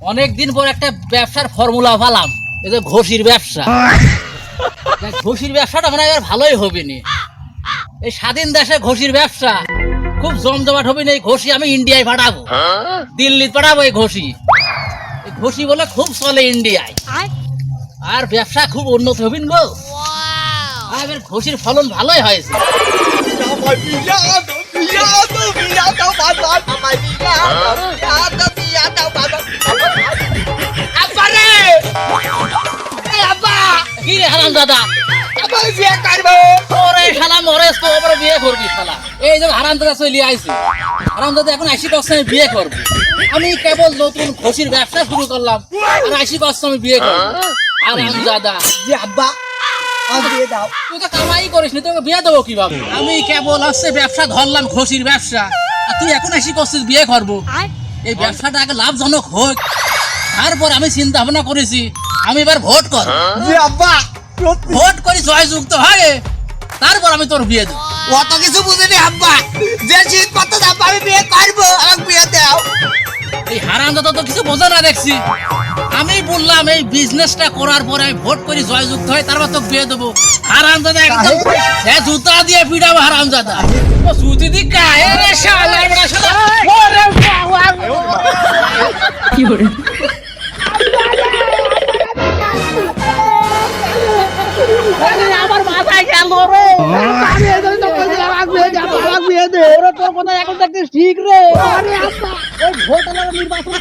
অনেকদিন পর একটা ব্যবসার ফর্মুলা পালাম, এই যে ঘষির ব্যবসা। ঘষির ব্যবসাটা মনে হয় আর ভালোই হবে নি। এই স্বাধীন দেশে ঘষির ব্যবসা খুব জমজমাট হবে না। এই ঘষি আমি ইন্ডিয়ায় পাঠাবো, দিল্লি পাঠাবো। এই ঘষি বলে খুব চলে ইন্ডিয়ায়, আর ব্যবসা খুব উন্নত হবিন গো। আর এবার ঘষির ফলন ভালোই হয়েছে। কি রে হারাম দাদা, বিয়ে করবি শালা? এই যে হারাম দাদা চলে আইছে, হারাম দাদা এখন 80% আমি বিয়ে করবো। আমি কেবল নতুন ঘষির ব্যবসা শুরু করলাম, আর 80% আমি বিয়ে করবো। হারাম দাদা যে আব্বা বিয়ে দাও। তুই তো কামাই করিস নি, তোকে বিয়ে দেবো কিভাবে? আমি কেবল হচ্ছে ব্যবসা ধরলাম, ঘষির ব্যবসা, আর তুই এখন 80% বিয়ে করবো। এই ব্যবসাটা আগে লাভজনক হোক, তারপর আমি চিন্তা ভাবনা করেছি আমি এবার ভোট কর। যে আব্বা ভোট করি জয়যুক্ত হয়, তারপর আমি তোর বিয়ে দেবো। অত কিছু বুঝিনি আব্বা, যে শীত কত আব্বা আমি বিয়ে করবো, আমাকে বিয়ে দাও। এই হারাম দাদা তো কিছু বোঝে না দেখছি। আমি বললাম এই বিজনেসটা করার পরে আমি ভোট করি জয়যুক্ত হয়, তারপর তো বিয়ে দেবো। হারাম দাদা একদম জুতা দিয়ে পিটাবো। হারাম দাদা জুতি দি গায়ে রে শালা, বড় শালা। কি করে আমার মাথায় গেল রে। আমি এদের তো বলছি আমাকে বিয়ে দাও, আমাকে বিয়ে দে। তোর কথা এখন দেখতে ঠিক রে। ওই ভোট নির্বাচন